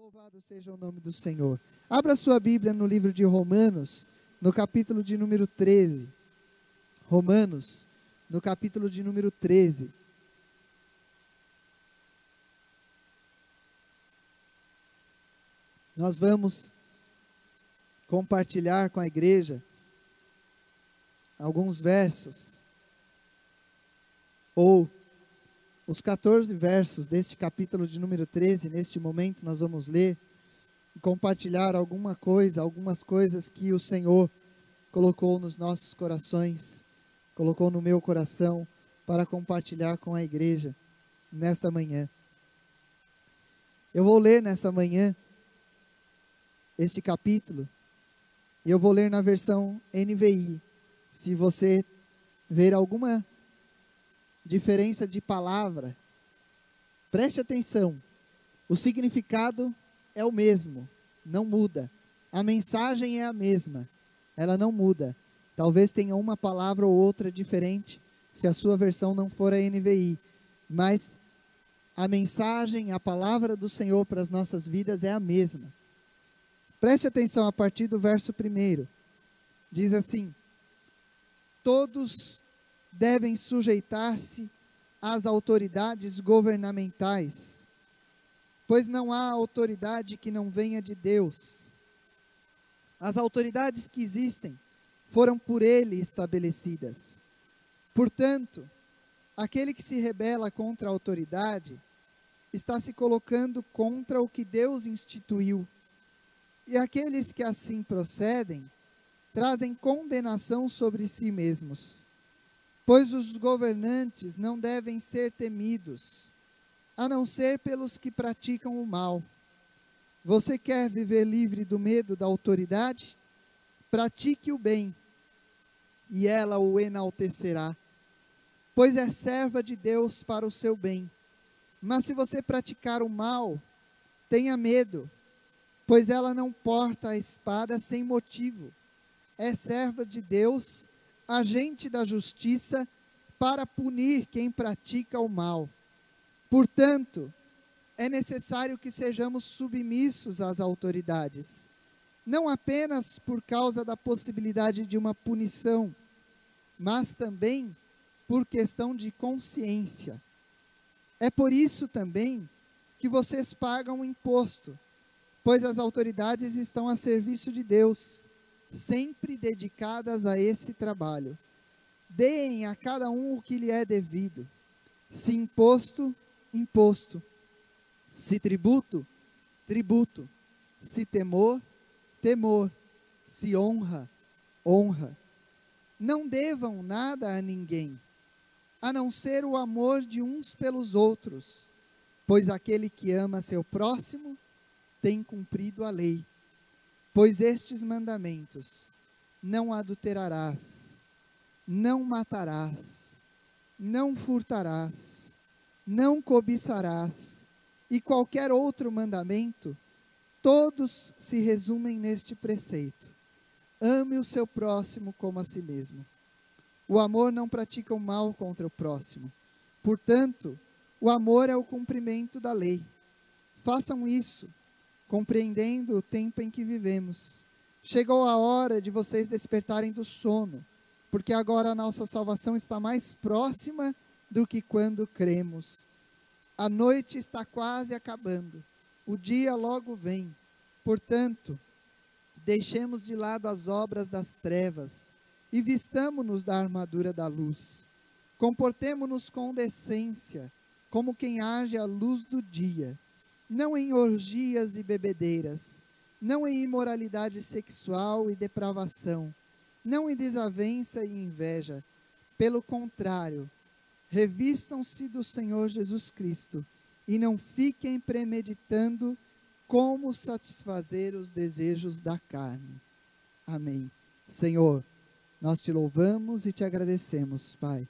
Louvado seja o nome do Senhor. Abra sua Bíblia no livro de Romanos, no capítulo de número 13. Romanos, no capítulo de número 13. Nós vamos compartilhar com a igreja alguns versos, ou os 14 versos deste capítulo de número 13. Neste momento nós vamos ler e compartilhar algumas coisas que o Senhor colocou nos nossos corações, colocou no meu coração para compartilhar com a igreja nesta manhã. Eu vou ler nessa manhã este capítulo e eu vou ler na versão NVI. Se você ver alguma diferença de palavra, preste atenção. O significado é o mesmo, não muda. A mensagem é a mesma, ela não muda. Talvez tenha uma palavra ou outra diferente, se a sua versão não for a NVI, mas a mensagem, a palavra do Senhor para as nossas vidas é a mesma. Preste atenção a partir do verso 1. Diz assim: todos devem sujeitar-se às autoridades governamentais, pois não há autoridade que não venha de Deus. As autoridades que existem foram por Ele estabelecidas. Portanto, aquele que se rebela contra a autoridade está se colocando contra o que Deus instituiu. E aqueles que assim procedem trazem condenação sobre si mesmos. Pois os governantes não devem ser temidos, a não ser pelos que praticam o mal. Você quer viver livre do medo da autoridade? Pratique o bem, e ela o enaltecerá, pois é serva de Deus para o seu bem. Mas se você praticar o mal, tenha medo, pois ela não porta a espada sem motivo. É serva de Deus, agente da justiça, para punir quem pratica o mal. Portanto, é necessário que sejamos submissos às autoridades, não apenas por causa da possibilidade de uma punição, mas também por questão de consciência. É por isso também que vocês pagam imposto, pois as autoridades estão a serviço de Deus, sempre dedicadas a esse trabalho. Deem a cada um o que lhe é devido. Se imposto, imposto. Se tributo, tributo. Se temor, temor. Se honra, honra. Não devam nada a ninguém, a não ser o amor de uns pelos outros, pois aquele que ama seu próximo tem cumprido a lei. Pois estes mandamentos: não adulterarás, não matarás, não furtarás, não cobiçarás, e qualquer outro mandamento, todos se resumem neste preceito: ame o seu próximo como a si mesmo. O amor não pratica o mal contra o próximo. Portanto, o amor é o cumprimento da lei. Façam isso, compreendendo o tempo em que vivemos. Chegou a hora de vocês despertarem do sono, porque agora a nossa salvação está mais próxima do que quando cremos. A noite está quase acabando, o dia logo vem. Portanto, deixemos de lado as obras das trevas e vistamo-nos da armadura da luz. Comportemo-nos com decência, como quem age à luz do dia, não em orgias e bebedeiras, não em imoralidade sexual e depravação, não em desavença e inveja. Pelo contrário, revistam-se do Senhor Jesus Cristo e não fiquem premeditando como satisfazer os desejos da carne. Amém. Senhor, nós te louvamos e te agradecemos, Pai,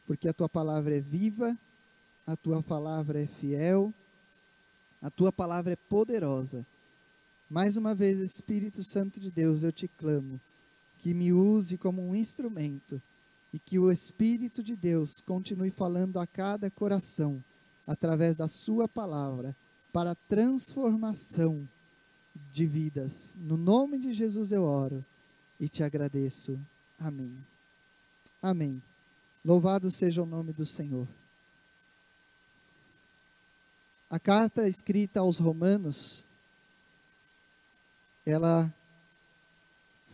porque a tua palavra é viva, a tua palavra é fiel, a tua palavra é poderosa. Mais uma vez, Espírito Santo de Deus, eu te clamo, que me use como um instrumento, e que o Espírito de Deus continue falando a cada coração, através da sua palavra, para a transformação de vidas. No nome de Jesus eu oro e te agradeço. Amém. Amém. Louvado seja o nome do Senhor. A carta escrita aos Romanos, ela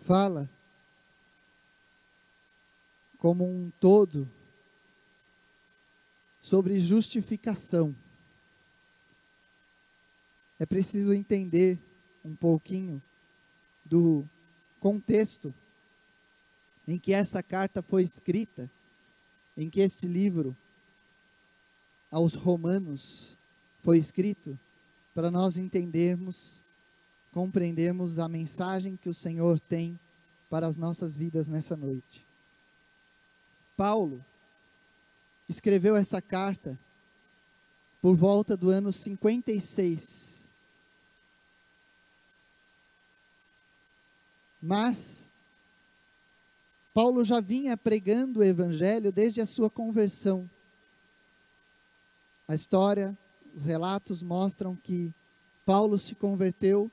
fala como um todo sobre justificação. É preciso entender um pouquinho do contexto em que essa carta foi escrita, em que este livro aos Romanos foi escrito, para nós entendermos, compreendermos a mensagem que o Senhor tem para as nossas vidas nessa noite. Paulo escreveu essa carta por volta do ano 56. Mas Paulo já vinha pregando o Evangelho desde a sua conversão. A história, os relatos mostram que Paulo se converteu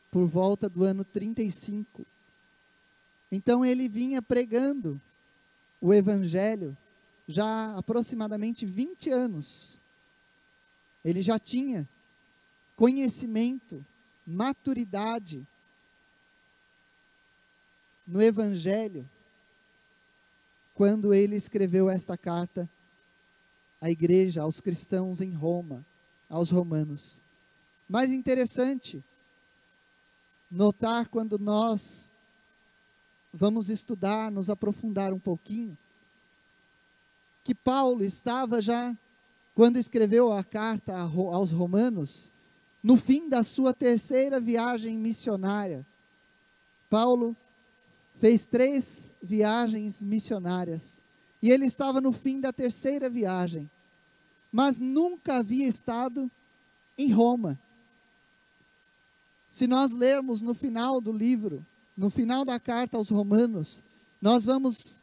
por volta do ano 35. Então ele vinha pregando o Evangelho já há aproximadamente 20 anos. Ele já tinha conhecimento, maturidade no Evangelho, quando ele escreveu esta carta à igreja, aos cristãos em Roma, aos romanos. Mais interessante notar, quando nós vamos estudar, nos aprofundar um pouquinho, que Paulo estava já, quando escreveu a carta aos Romanos, no fim da sua terceira viagem missionária. Paulo fez 3 viagens missionárias, e ele estava no fim da terceira viagem, mas nunca havia estado em Roma. Se nós lermos no final do livro, no final da carta aos Romanos, nós vamos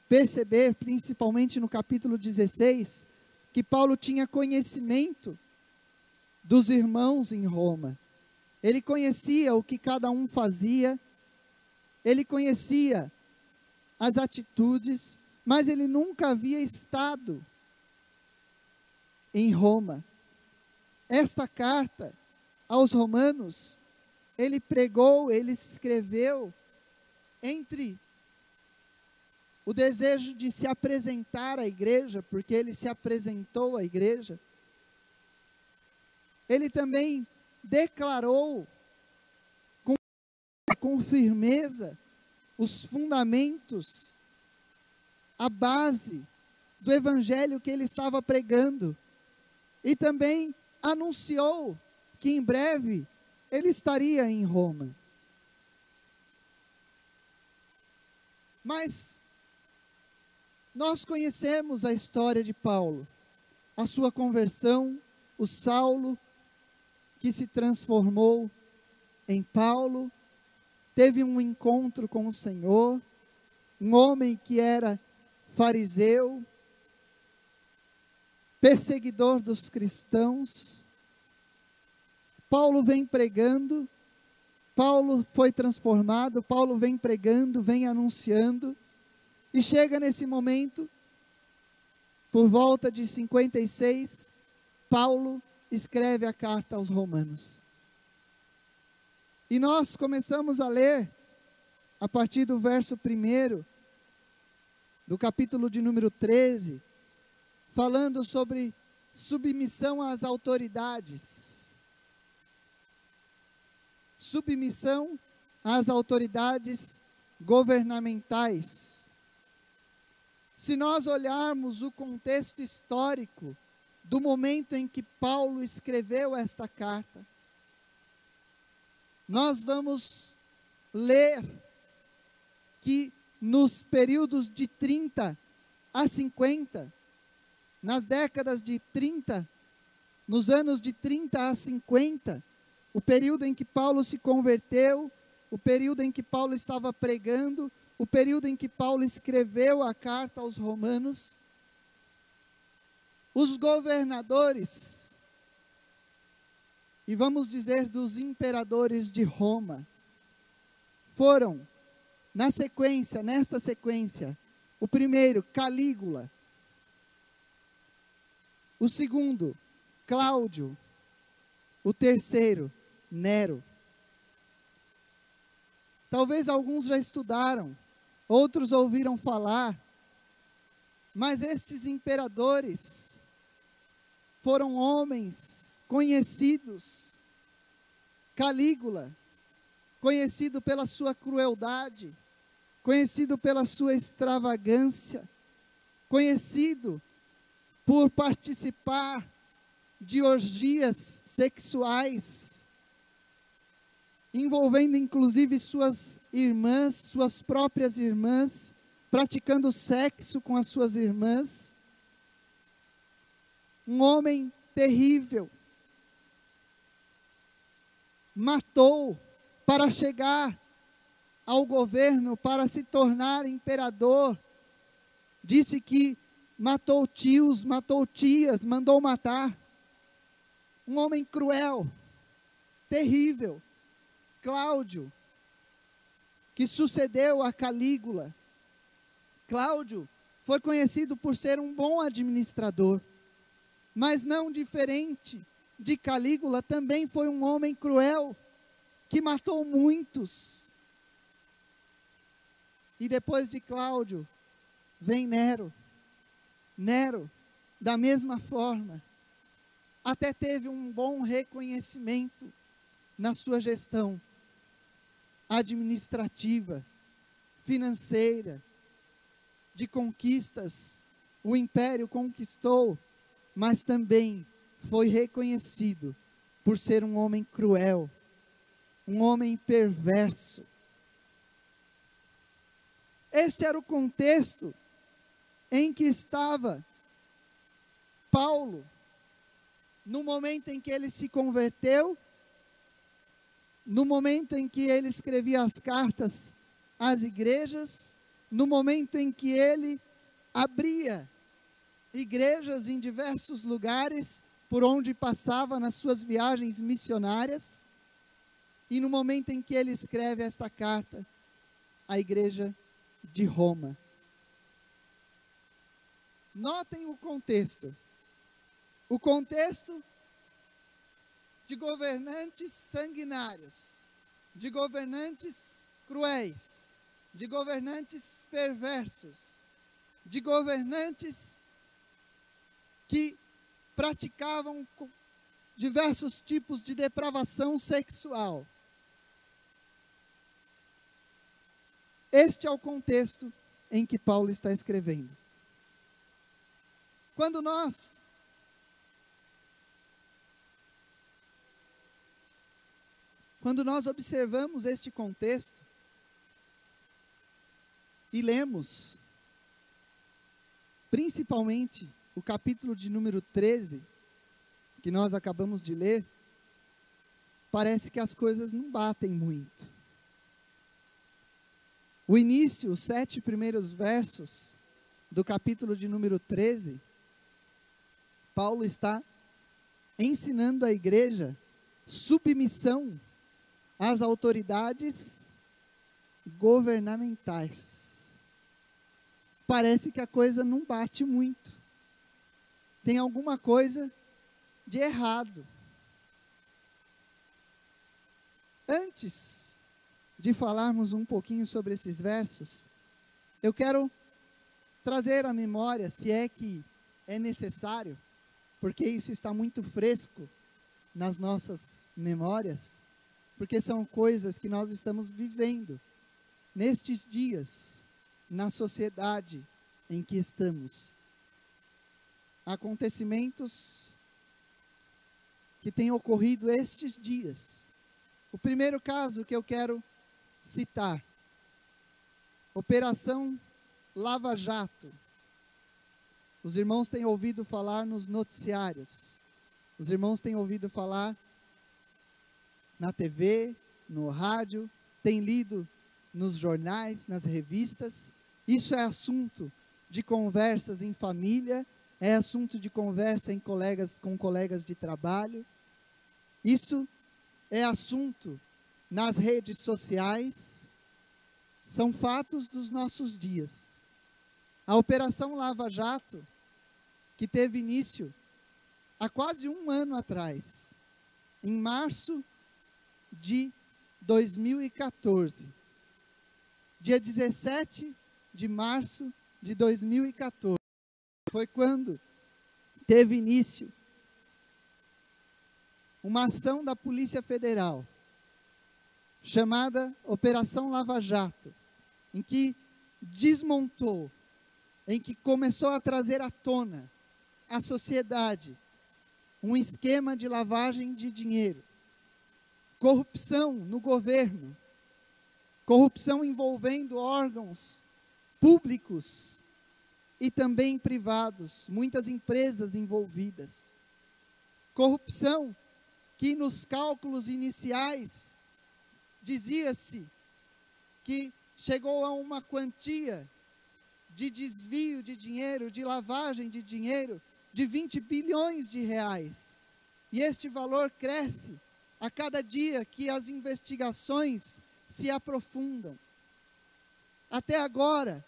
perceber, principalmente no capítulo 16, que Paulo tinha conhecimento dos irmãos em Roma. Ele conhecia o que cada um fazia, ele conhecia as atitudes, mas ele nunca havia estado em Roma. Esta carta aos Romanos, ele pregou, ele escreveu entre o desejo de se apresentar à igreja, porque ele se apresentou à igreja. Ele também declarou com firmeza os fundamentos, a base do evangelho que ele estava pregando. E também anunciou que em breve ele estaria em Roma. Mas nós conhecemos a história de Paulo, a sua conversão, o Saulo que se transformou em Paulo, teve um encontro com o Senhor, um homem que era fariseu, perseguidor dos cristãos. Paulo vem pregando, Paulo foi transformado, Paulo vem pregando, vem anunciando, e chega nesse momento, por volta de 56, Paulo escreve a carta aos Romanos. E nós começamos a ler, a partir do verso 1, do capítulo de número 13, falando sobre submissão às autoridades. Submissão às autoridades governamentais. Se nós olharmos o contexto histórico do momento em que Paulo escreveu esta carta, nós vamos ler que nos períodos de 30 a 50, nas décadas de 30, nos anos de 30 a 50, o período em que Paulo se converteu, o período em que Paulo estava pregando, o período em que Paulo escreveu a carta aos Romanos, os governadores e vamos dizer dos imperadores de Roma, foram, nesta sequência, o primeiro, Calígula, o segundo, Cláudio, o terceiro, Nero. Talvez alguns já estudaram, outros ouviram falar, mas estes imperadores foram homens conhecidos. Calígula, conhecido pela sua crueldade, conhecido pela sua extravagância, conhecido por participar de orgias sexuais, envolvendo inclusive suas irmãs, suas próprias irmãs, praticando sexo com as suas irmãs. Um homem terrível. Matou para chegar ao governo, para se tornar imperador. Disse que matou tios, matou tias, mandou matar. Um homem cruel, terrível. Cláudio, que sucedeu a Calígula. Cláudio foi conhecido por ser um bom administrador, mas não diferente de Calígula, também foi um homem cruel, que matou muitos. E depois de Cláudio, vem Nero. Nero, da mesma forma, até teve um bom reconhecimento na sua gestão administrativa, financeira, de conquistas. O império conquistou, mas também foi reconhecido por ser um homem cruel, um homem perverso. Este era o contexto em que estava Paulo, no momento em que ele se converteu, no momento em que ele escrevia as cartas às igrejas, no momento em que ele abria igrejas em diversos lugares por onde passava nas suas viagens missionárias, e no momento em que ele escreve esta carta à igreja de Roma. Notem o contexto. O contexto de governantes sanguinários, de governantes cruéis, de governantes perversos, de governantes que praticavam diversos tipos de depravação sexual. Este é o contexto em que Paulo está escrevendo. Quando nós observamos este contexto e lemos, principalmente o capítulo de número 13, que nós acabamos de ler, parece que as coisas não batem muito. O início, os 7 primeiros versos do capítulo de número 13, Paulo está ensinando a igreja submissão às autoridades governamentais. Parece que a coisa não bate muito. Tem alguma coisa de errado. Antes de falarmos um pouquinho sobre esses versos, eu quero trazer à memória, se é que é necessário, porque isso está muito fresco nas nossas memórias, porque são coisas que nós estamos vivendo nestes dias, na sociedade em que estamos. Acontecimentos que têm ocorrido estes dias. O primeiro caso que eu quero citar, Operação Lava Jato. Os irmãos têm ouvido falar nos noticiários, os irmãos têm ouvido falar na TV, no rádio, têm lido nos jornais, nas revistas. Isso é assunto de conversas em família, é assunto de conversa com colegas de trabalho. Isso é assunto nas redes sociais, são fatos dos nossos dias. A Operação Lava Jato, que teve início há quase um ano atrás, em março de 2014, dia 17 de março de 2014, foi quando teve início uma ação da Polícia Federal, chamada Operação Lava Jato, em que desmontou, em que começou a trazer à tona à sociedade um esquema de lavagem de dinheiro, corrupção no governo, corrupção envolvendo órgãos públicos e também privados, muitas empresas envolvidas. Corrupção que nos cálculos iniciais dizia-se que chegou a uma quantia de desvio de dinheiro, de lavagem de dinheiro, de 20 bilhões de reais. E este valor cresce a cada dia que as investigações se aprofundam. Até agora,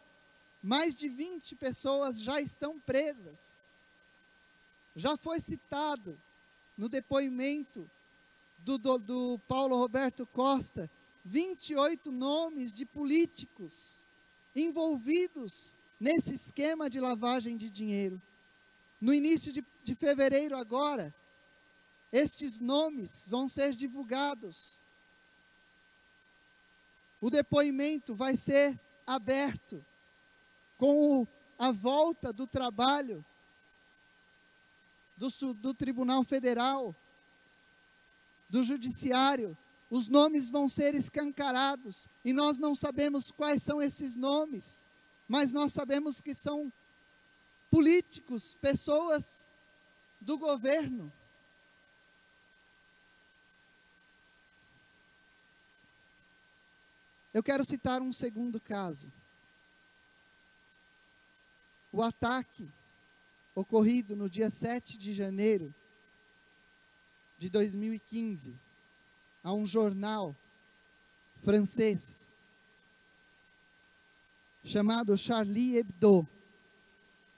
mais de 20 pessoas já estão presas. Já foi citado no depoimento do Paulo Roberto Costa, 28 nomes de políticos envolvidos nesse esquema de lavagem de dinheiro. No início de fevereiro agora, estes nomes vão ser divulgados. O depoimento vai ser aberto com a volta do trabalho do Tribunal Federal, do Judiciário. Os nomes vão ser escancarados e nós não sabemos quais são esses nomes, mas nós sabemos que são políticos, pessoas do governo. Eu quero citar um segundo caso. O ataque ocorrido no dia 7 de janeiro de 2015 a um jornal francês chamado Charlie Hebdo.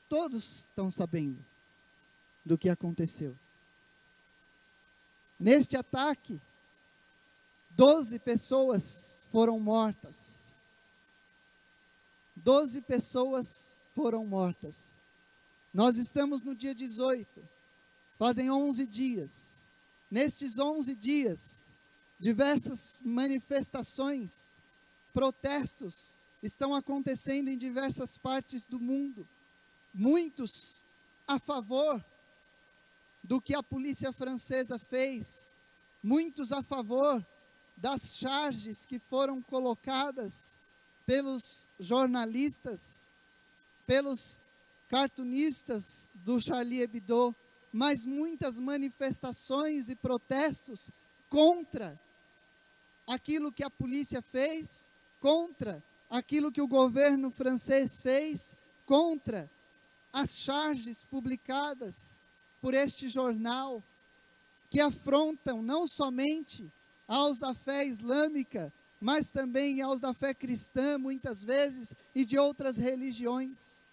Todos estão sabendo do que aconteceu. Neste ataque, 12 pessoas foram mortas. 12 pessoas foram mortas. Nós estamos no dia 18, fazem 11 dias. Nestes 11 dias, diversas manifestações, protestos estão acontecendo em diversas partes do mundo. Muitos a favor do que a polícia francesa fez, muitos a favor das charges que foram colocadas pelos jornalistas, pelos cartunistas do Charlie Hebdo, mas muitas manifestações e protestos contra aquilo que a polícia fez, contra aquilo que o governo francês fez, contra as charges publicadas por este jornal, que afrontam não somente aos da fé islâmica, mas também aos da fé cristã, muitas vezes, e de outras religiões.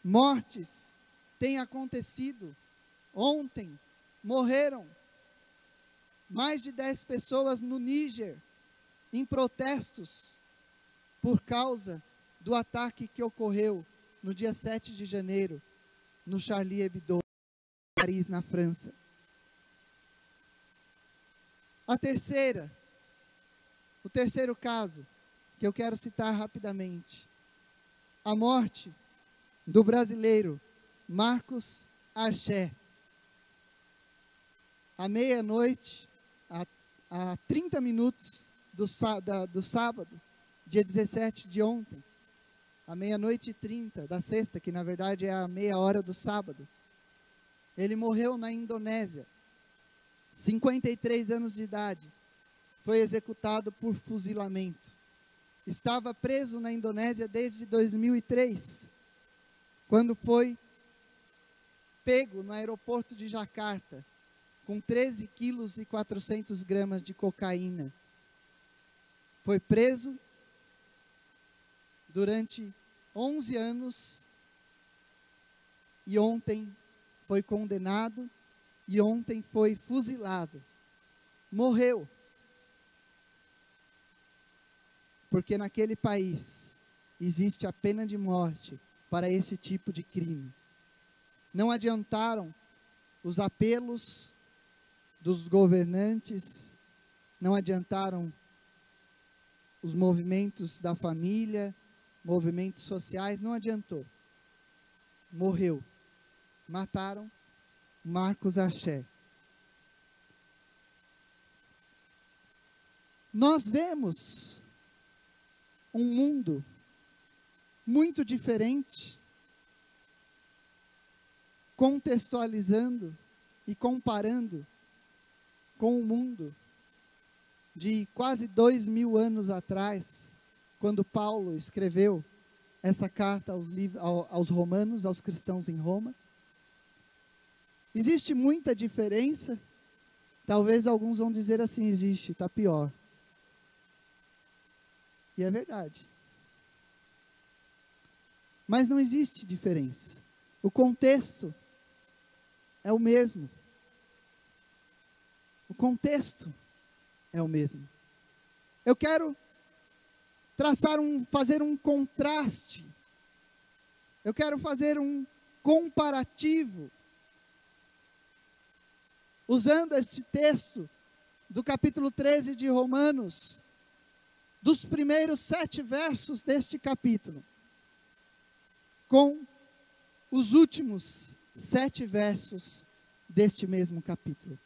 Mortes têm acontecido. Ontem morreram mais de 10 pessoas no Níger, em protestos, por causa do ataque que ocorreu no dia 7 de janeiro, no Charlie Hebdo, em Paris, na França. O terceiro caso, que eu quero citar rapidamente, a morte do brasileiro Marcos Arché. À meia-noite, a 30 minutos do sábado, dia 17 de ontem, à meia-noite e 30 da sexta, que na verdade é a meia hora do sábado, ele morreu na Indonésia, 53 anos de idade, foi executado por fuzilamento. Estava preso na Indonésia desde 2003, quando foi pego no aeroporto de Jacarta, com 13 quilos e 400 gramas de cocaína. Foi preso durante 11 anos e ontem foi condenado e ontem foi fuzilado. Morreu. Porque naquele país existe a pena de morte para esse tipo de crime. Não adiantaram os apelos dos governantes, não adiantaram os movimentos da família, movimentos sociais, não adiantou. Morreu. Mataram Marcos Arché. Nós vemos um mundo muito diferente, contextualizando e comparando com o mundo de quase 2000 anos atrás, quando Paulo escreveu essa carta aos romanos, aos cristãos em Roma. Existe muita diferença. Talvez alguns vão dizer assim, existe, está pior. E é verdade. Mas não existe diferença. O contexto é o mesmo. O contexto é o mesmo. Eu quero fazer um contraste. Eu quero fazer um comparativo. Usando esse texto do capítulo 13 de Romanos, dos primeiros 7 versos deste capítulo, com os últimos 7 versos deste mesmo capítulo.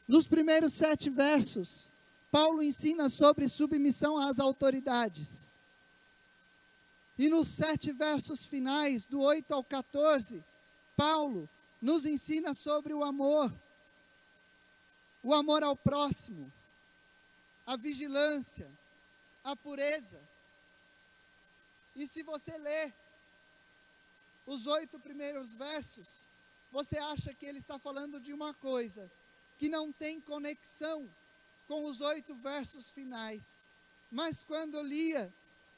Nos primeiros 7 versos, Paulo ensina sobre submissão às autoridades. E nos 7 versos finais, do 8 ao 14, Paulo nos ensina sobre o amor ao próximo, a vigilância, a pureza. E se você ler os 8 primeiros versos, você acha que ele está falando de uma coisa que não tem conexão com os 8 versos finais. Mas quando eu lia,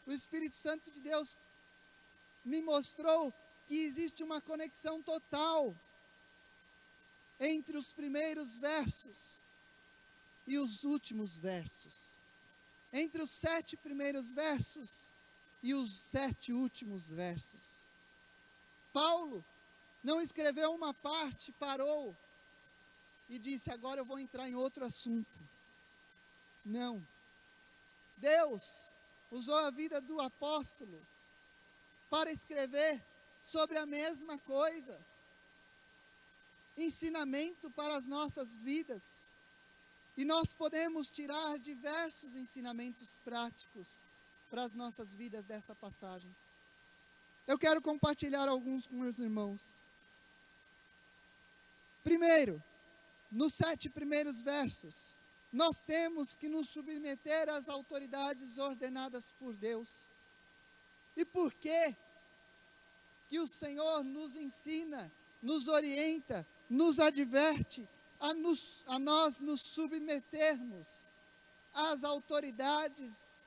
o Espírito Santo de Deus me mostrou que existe uma conexão total entre os primeiros versos e os últimos versos. Entre os 7 primeiros versos e os 7 últimos versos. Paulo não escreveu uma parte, parou e disse, agora eu vou entrar em outro assunto. Não. Deus usou a vida do apóstolo para escrever sobre a mesma coisa. Ensinamento para as nossas vidas. E nós podemos tirar diversos ensinamentos práticos para as nossas vidas dessa passagem. Eu quero compartilhar alguns com meus irmãos. Primeiro, nos 7 primeiros versos, nós temos que nos submeter às autoridades ordenadas por Deus. E por quê que o Senhor nos ensina, nos orienta, nos adverte a nós nos submetermos às autoridades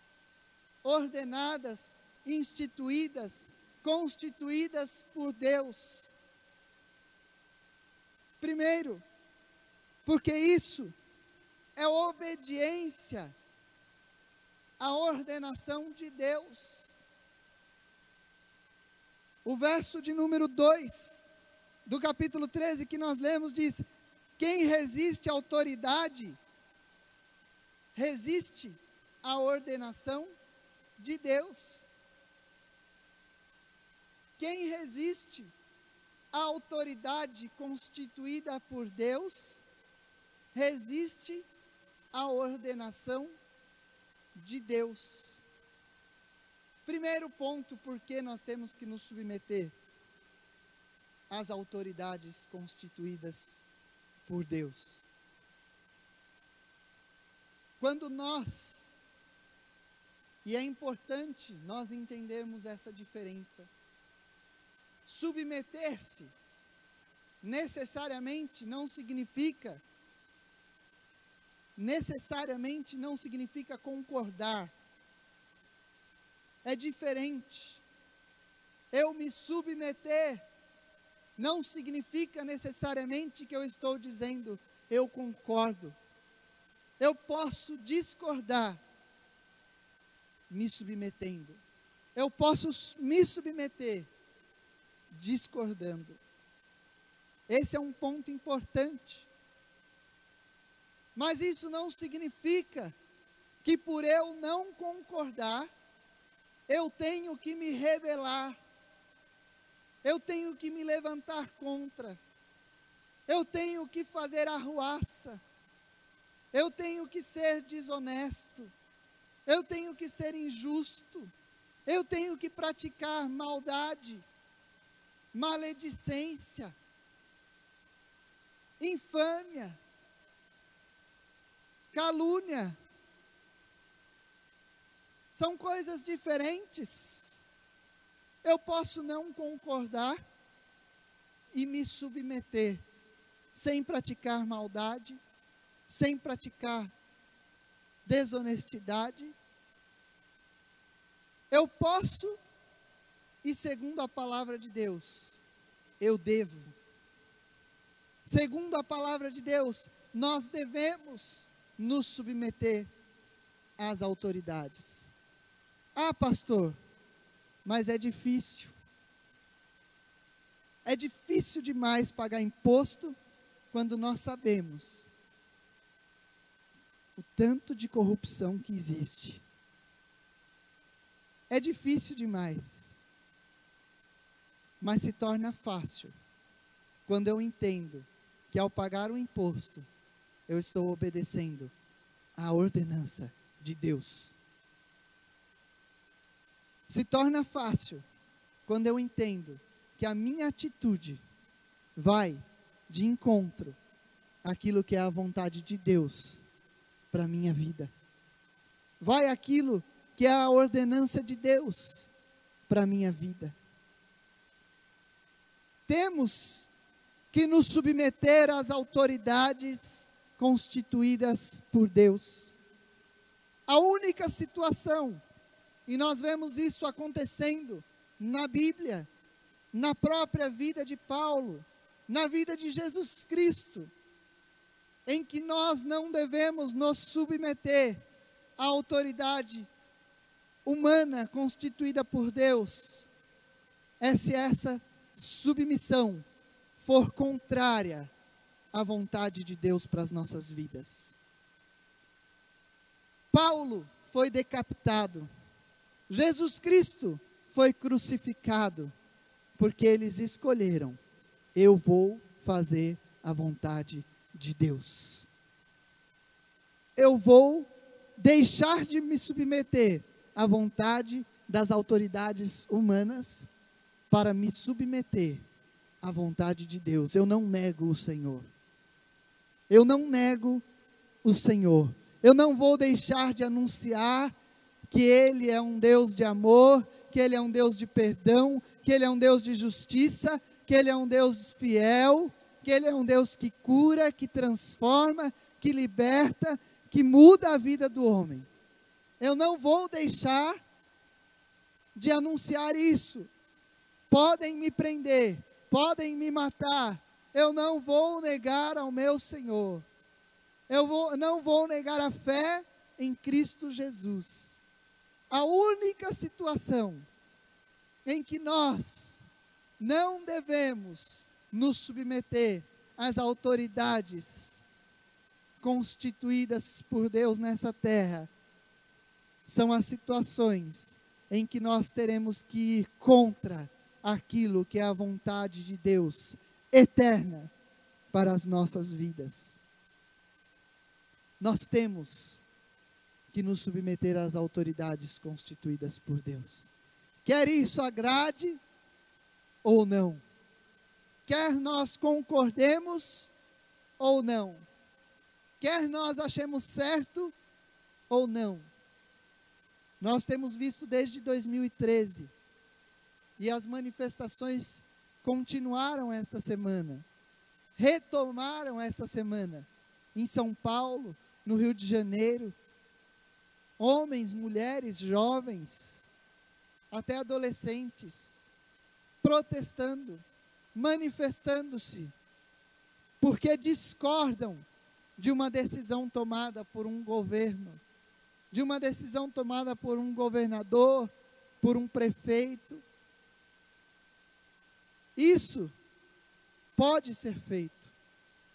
ordenadas, instituídas, constituídas por Deus? Primeiro, porque isso é obediência à ordenação de Deus. O verso de número 2 do capítulo 13 que nós lemos diz: quem resiste à autoridade, resiste à ordenação de Deus. Quem resiste à autoridade constituída por Deus, resiste à ordenação de Deus. Primeiro ponto, por que nós temos que nos submeter às autoridades constituídas por Deus. Quando nós, e é importante nós entendermos essa diferença, submeter-se necessariamente não significa necessariamente não significa concordar. É diferente. Eu me submeter não significa necessariamente que eu estou dizendo eu concordo. Eu posso discordar me submetendo. Eu posso me submeter discordando. Esse é um ponto importante. Mas isso não significa que por eu não concordar, eu tenho que me rebelar. Eu tenho que me levantar contra. Eu tenho que fazer arruaça. Eu tenho que ser desonesto. Eu tenho que ser injusto. Eu tenho que praticar maldade, maledicência, infâmia, calúnia. São coisas diferentes. Eu posso não concordar e me submeter, sem praticar maldade, sem praticar desonestidade. Eu posso, e segundo a palavra de Deus, eu devo. Segundo a palavra de Deus, nós devemos nos submeter às autoridades. Ah, pastor, mas é difícil. É difícil demais pagar imposto quando nós sabemos o tanto de corrupção que existe. É difícil demais. Mas se torna fácil quando eu entendo que ao pagar o imposto, eu estou obedecendo à ordenança de Deus. Se torna fácil quando eu entendo que a minha atitude vai de encontro àquilo que é a vontade de Deus para a minha vida. Vai aquilo que é a ordenança de Deus para a minha vida. Temos que nos submeter às autoridades constituídas por Deus. A única situação, e nós vemos isso acontecendo na Bíblia, na própria vida de Paulo, na vida de Jesus Cristo, em que nós não devemos nos submeter à autoridade humana constituída por Deus, é se essa submissão for contrária à vontade de Deus para as nossas vidas. Paulo foi decapitado. Jesus Cristo foi crucificado, porque eles escolheram: eu vou fazer a vontade de Deus. Eu vou deixar de me submeter à vontade das autoridades humanas para me submeter à vontade de Deus. Eu não nego o Senhor. Eu não nego o Senhor. Eu não vou deixar de anunciar que Ele é um Deus de amor, que Ele é um Deus de perdão, que Ele é um Deus de justiça, que Ele é um Deus fiel, que Ele é um Deus que cura, que transforma, que liberta, que muda a vida do homem. Eu não vou deixar de anunciar isso. Podem me prender, podem me matar, eu não vou negar ao meu Senhor. Não vou negar a fé em Cristo Jesus. A única situação em que nós não devemos nos submeter às autoridades constituídas por Deus nessa terra são as situações em que nós teremos que ir contra aquilo que é a vontade de Deus eterna para as nossas vidas. Nós temos que nos submeter às autoridades constituídas por Deus. Quer isso agrade ou não. Quer nós concordemos ou não. Quer nós achemos certo ou não. Nós temos visto desde 2013, e as manifestações continuaram esta semana, retomaram essa semana, em São Paulo, no Rio de Janeiro, homens, mulheres, jovens, até adolescentes, protestando, manifestando-se, porque discordam de uma decisão tomada por um governo, de uma decisão tomada por um governador, por um prefeito. Isso pode ser feito,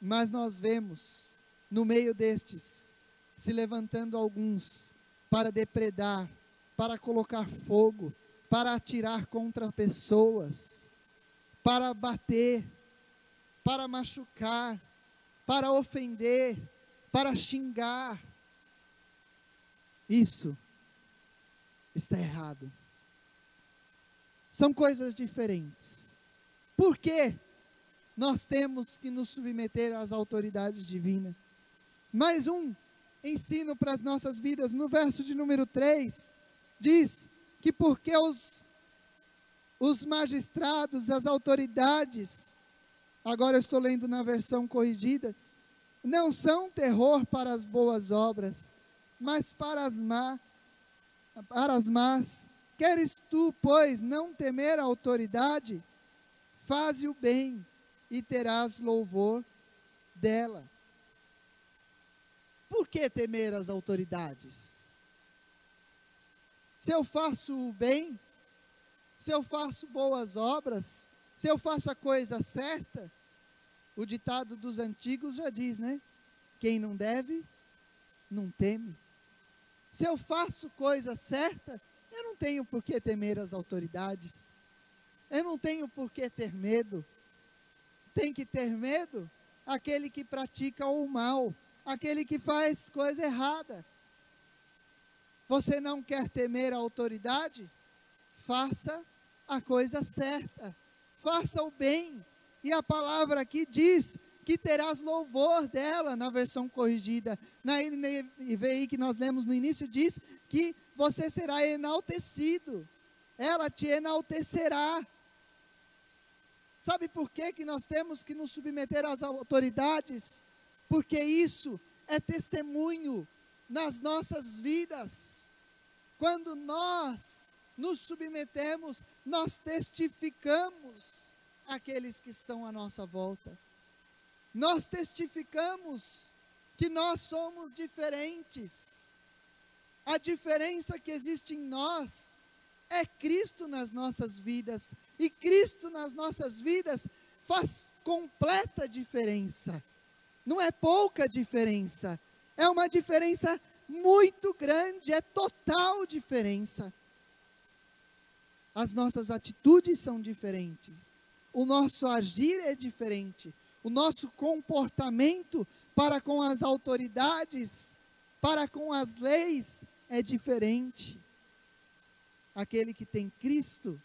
mas nós vemos no meio destes se levantando alguns para depredar, para colocar fogo, para atirar contra pessoas, para bater, para machucar, para ofender, para xingar. Isso está errado. São coisas diferentes. Por que nós temos que nos submeter às autoridades divinas? Mais um ensino para as nossas vidas. No verso de número 3, diz que porque os magistrados, as autoridades, agora eu estou lendo na versão corrigida, não são terror para as boas obras, mas para as más. Queres tu, pois, não temer a autoridade? Faze o bem e terás louvor dela. Por que temer as autoridades? Se eu faço o bem, se eu faço boas obras, se eu faço a coisa certa, o ditado dos antigos já diz, né? Quem não deve, não teme. Se eu faço coisa certa, eu não tenho por que temer as autoridades. Eu não tenho por que ter medo. Tem que ter medo aquele que pratica o mal, aquele que faz coisa errada. Você não quer temer a autoridade? Faça a coisa certa. Faça o bem. E a palavra aqui diz que terás louvor dela, na versão corrigida. Na NVI que nós lemos no início, diz que você será enaltecido. Ela te enaltecerá. Sabe por que nós temos que nos submeter às autoridades? Porque isso é testemunho nas nossas vidas. Quando nós nos submetemos, nós testificamos àqueles que estão à nossa volta. Nós testificamos que nós somos diferentes. A diferença que existe em nós é Cristo nas nossas vidas. E Cristo nas nossas vidas faz completa diferença. Não é pouca diferença. É uma diferença muito grande, é total diferença. As nossas atitudes são diferentes. O nosso agir é diferente. O nosso comportamento para com as autoridades, para com as leis, é diferente. Aquele que tem Cristo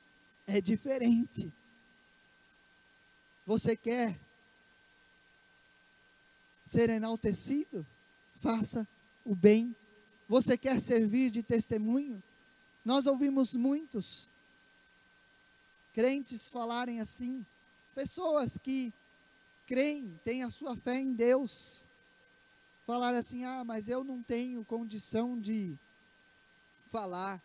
é diferente. Você quer ser enaltecido? Faça o bem. Você quer servir de testemunho? Nós ouvimos muitos crentes falarem assim, pessoas que creem, têm a sua fé em Deus, falar assim, mas eu não tenho condição de falar.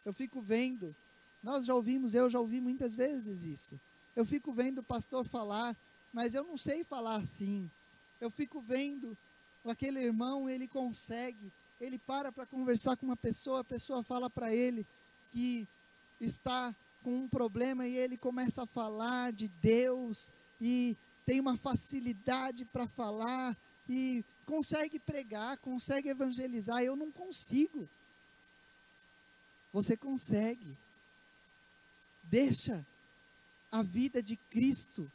Eu fico vendo, eu já ouvi muitas vezes isso. Eu fico vendo o pastor falar, mas eu não sei falar assim. Eu fico vendo aquele irmão, ele consegue, ele para conversar com uma pessoa, a pessoa fala para ele que está com um problema e ele começa a falar de Deus e tem uma facilidade para falar e consegue pregar, consegue evangelizar. Eu não consigo. Você consegue. Deixa a vida de Cristo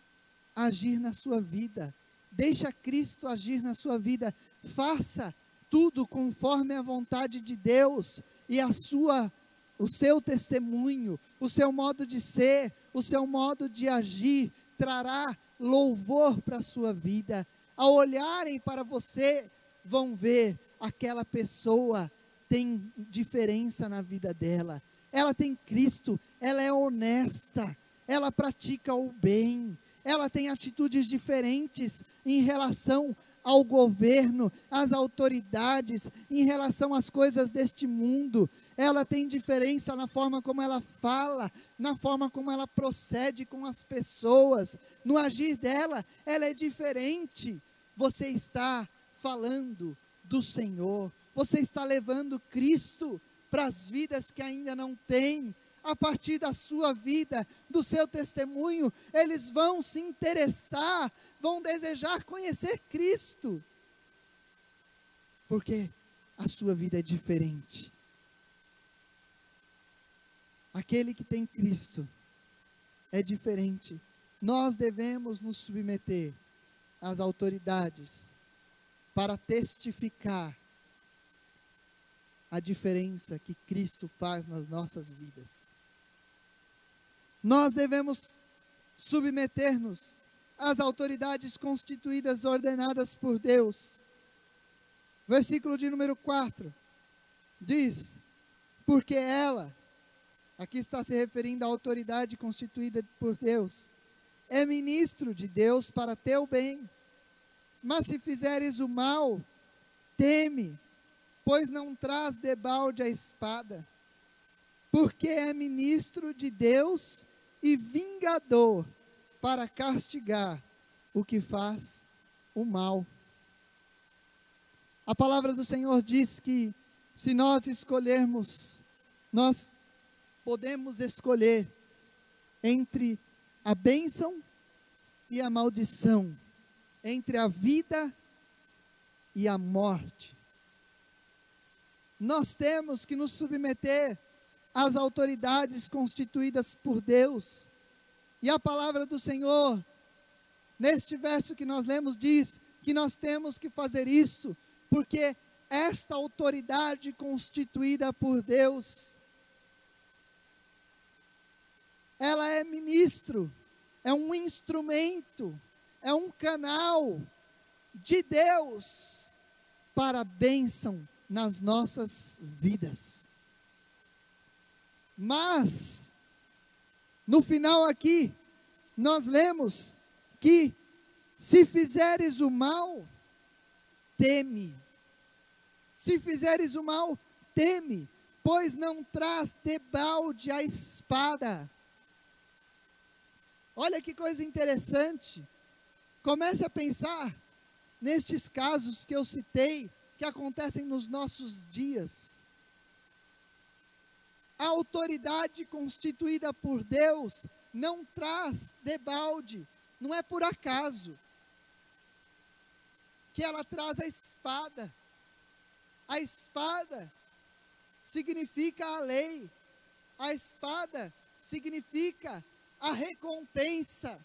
agir na sua vida. Deixa Cristo agir na sua vida. Faça tudo conforme a vontade de Deus e o seu testemunho, o seu modo de ser, o seu modo de agir trará louvor para a sua vida. Ao olharem para você, vão ver aquela pessoa tem diferença na vida dela. Ela tem Cristo, ela é honesta, ela pratica o bem, ela tem atitudes diferentes em relação ao governo, às autoridades, em relação às coisas deste mundo. Ela tem diferença na forma como ela fala, na forma como ela procede com as pessoas, no agir dela, ela é diferente. Você está falando do Senhor, você está levando Cristo para as vidas que ainda não têm. A partir da sua vida, do seu testemunho, eles vão se interessar, vão desejar conhecer Cristo, porque a sua vida é diferente. Aquele que tem Cristo é diferente. Nós devemos nos submeter às autoridades para testificar a diferença que Cristo faz nas nossas vidas. Nós devemos submeter-nos às autoridades constituídas, ordenadas por Deus. Versículo de número 4, diz, porque ela, aqui está se referindo à autoridade constituída por Deus, é ministro de Deus para teu bem, mas se fizeres o mal, teme, pois não traz debalde a espada, porque é ministro de Deus e vingador para castigar o que faz o mal. A palavra do Senhor diz que se nós escolhermos, nós podemos escolher entre a bênção e a maldição, entre a vida e a morte. Nós temos que nos submeter às autoridades constituídas por Deus. E a palavra do Senhor, neste verso que nós lemos, diz que nós temos que fazer isso, porque esta autoridade constituída por Deus, ela é ministro, é um instrumento, é um canal de Deus para a bênção nas nossas vidas. Mas, no final aqui, nós lemos que se fizeres o mal, teme. Se fizeres o mal, teme, pois não traz debalde a espada. Olha que coisa interessante. Comece a pensar nestes casos que eu citei, que acontecem nos nossos dias. A autoridade constituída por Deus não traz debalde, não é por acaso que ela traz a espada. A espada significa a lei, a espada significa a recompensa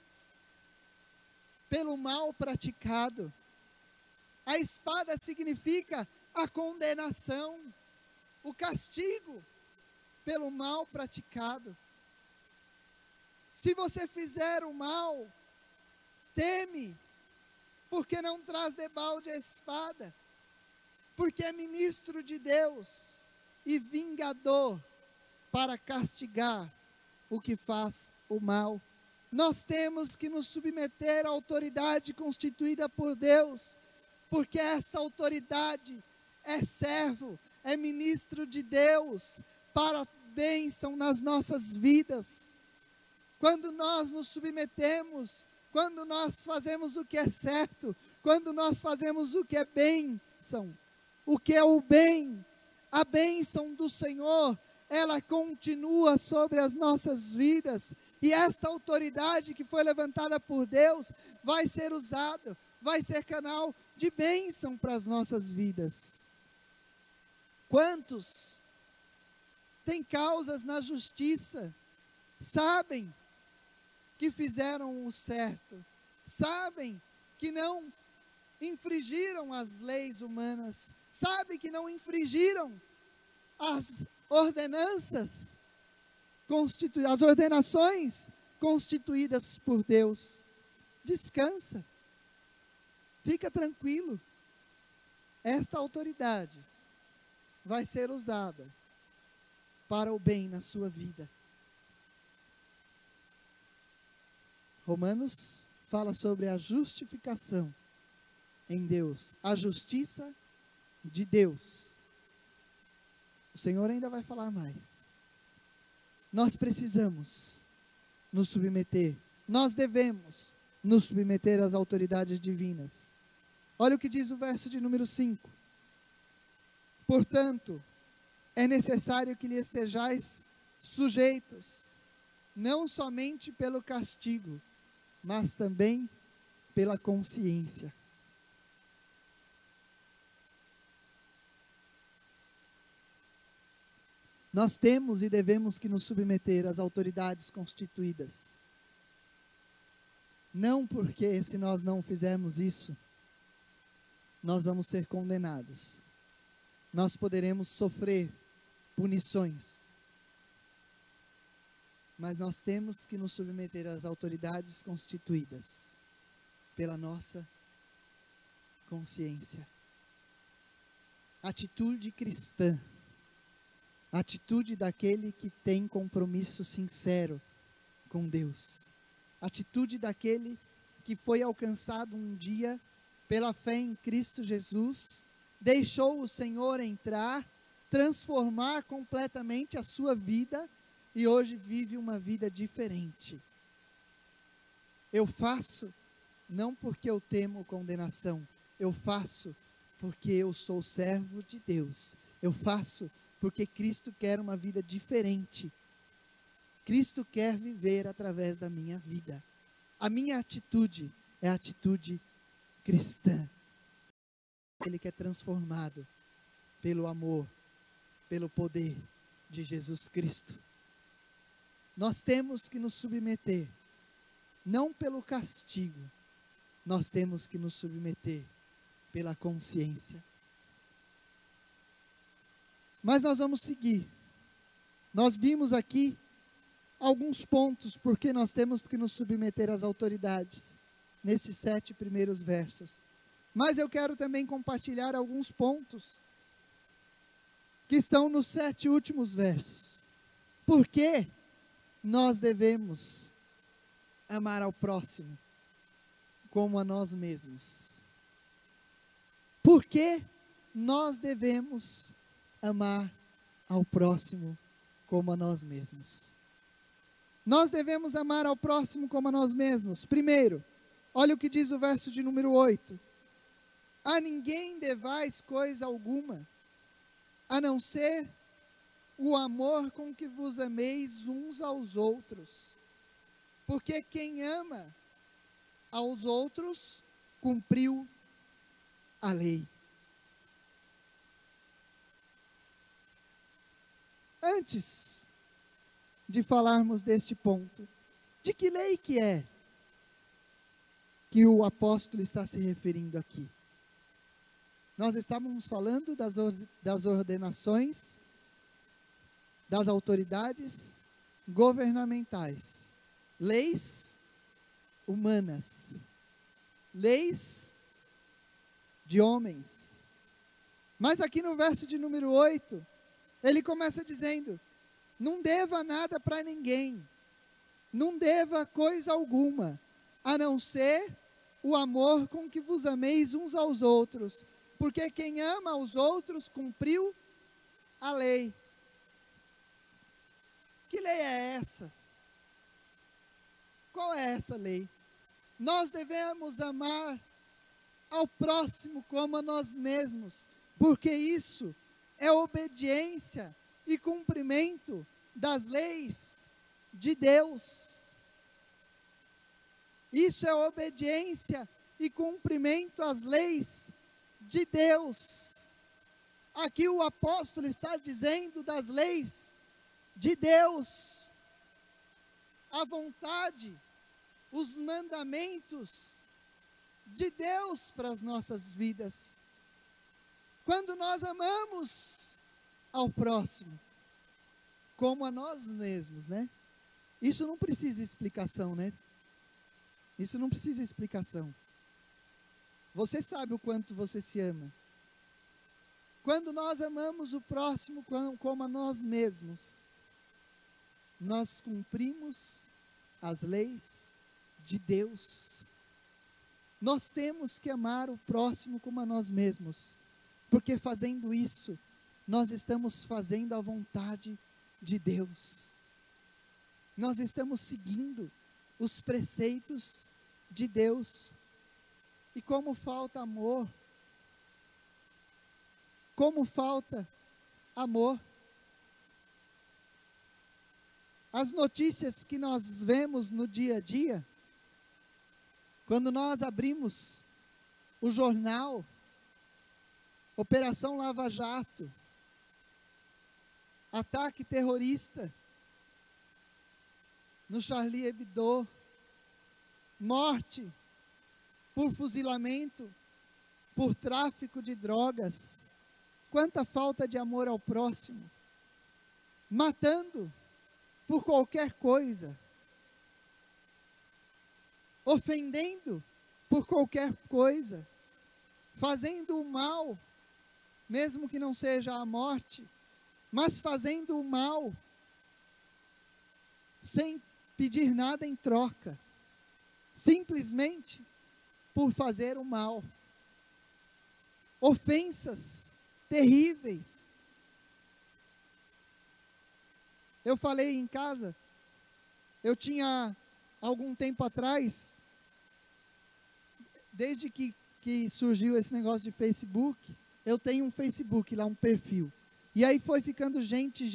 pelo mal praticado. A espada significa a condenação, o castigo pelo mal praticado. Se você fizer o mal, teme, porque não traz debalde a espada, porque é ministro de Deus e vingador para castigar o que faz o mal. Nós temos que nos submeter à autoridade constituída por Deus, porque essa autoridade é servo, é ministro de Deus para bênção nas nossas vidas. Quando nós nos submetemos, quando nós fazemos o que é certo, quando nós fazemos o que é bênção, o que é o bem, a bênção do Senhor, ela continua sobre as nossas vidas, e esta autoridade que foi levantada por Deus, vai ser usada, vai ser canal de bênção para as nossas vidas. Quantos têm causas na justiça, sabem que fizeram o certo, sabem que não infringiram as leis humanas, sabem que não infringiram as ordenanças, as ordenações constituídas por Deus. Descansa, fica tranquilo, esta autoridade vai ser usada para o bem na sua vida. Romanos fala sobre a justificação em Deus, a justiça de Deus. O Senhor ainda vai falar mais. Nós precisamos nos submeter, nós devemos nos submeter às autoridades divinas. Olha o que diz o verso de número 5. Portanto, é necessário que lhe estejais sujeitos, não somente pelo castigo, mas também pela consciência. Nós temos e devemos que nos submeter às autoridades constituídas. Não porque se nós não fizermos isso, nós vamos ser condenados. Nós poderemos sofrer punições. Mas nós temos que nos submeter às autoridades constituídas pela nossa consciência. Atitude cristã. Atitude daquele que tem compromisso sincero com Deus. Atitude daquele que foi alcançado um dia pela fé em Cristo Jesus, deixou o Senhor entrar, transformar completamente a sua vida e hoje vive uma vida diferente. Eu faço não porque eu temo condenação, eu faço porque eu sou servo de Deus. Eu faço porque Cristo quer uma vida diferente. Cristo quer viver através da minha vida. A minha atitude é a atitude cristã. Ele que é transformado pelo amor, pelo poder de Jesus Cristo. Nós temos que nos submeter, não pelo castigo, nós temos que nos submeter pela consciência. Mas nós vamos seguir. Nós vimos aqui alguns pontos porque nós temos que nos submeter às autoridades, nesses 7 primeiros versos. Mas eu quero também compartilhar alguns pontos que estão nos 7 últimos versos. Por que nós devemos amar ao próximo como a nós mesmos? Por que nós devemos amar ao próximo como a nós mesmos? Nós devemos amar ao próximo como a nós mesmos. Primeiro, olha o que diz o verso de número 8. A ninguém devais coisa alguma, a não ser o amor com que vos ameis uns aos outros. Porque quem ama aos outros, cumpriu a lei. Antes de falarmos deste ponto, de que lei que é que o apóstolo está se referindo aqui? Nós estávamos falando das ordenações das autoridades governamentais, leis humanas, leis de homens. Mas aqui no verso de número 8, ele começa dizendo: não deva nada para ninguém, não deva coisa alguma, a não ser o amor com que vos ameis uns aos outros, porque quem ama aos outros cumpriu a lei. Que lei é essa? Qual é essa lei? Nós devemos amar ao próximo como a nós mesmos, porque isso é obediência e cumprimento das leis de Deus. Isso é obediência e cumprimento às leis de Deus. Aqui o apóstolo está dizendo das leis de Deus, a vontade, os mandamentos de Deus para as nossas vidas. Quando nós amamos ao próximo, como a nós mesmos, né? Isso não precisa explicação, né? Isso não precisa explicação. Você sabe o quanto você se ama. Quando nós amamos o próximo como a nós mesmos, nós cumprimos as leis de Deus. Nós temos que amar o próximo como a nós mesmos, porque fazendo isso, nós estamos fazendo a vontade de Deus. Nós estamos seguindo os preceitos de Deus. E como falta amor, como falta amor. As notícias que nós vemos no dia a dia, quando nós abrimos o jornal, Operação Lava Jato, ataque terrorista no Charlie Hebdo, morte por fuzilamento, por tráfico de drogas, quanta falta de amor ao próximo, matando por qualquer coisa, ofendendo por qualquer coisa, fazendo o mal, mesmo que não seja a morte, mas fazendo o mal, sem pedir nada em troca, simplesmente por fazer o mal. Ofensas terríveis. Eu falei em casa, eu tinha algum tempo atrás, desde que surgiu esse negócio de Facebook, eu tenho um Facebook lá, um perfil. E aí foi ficando gente,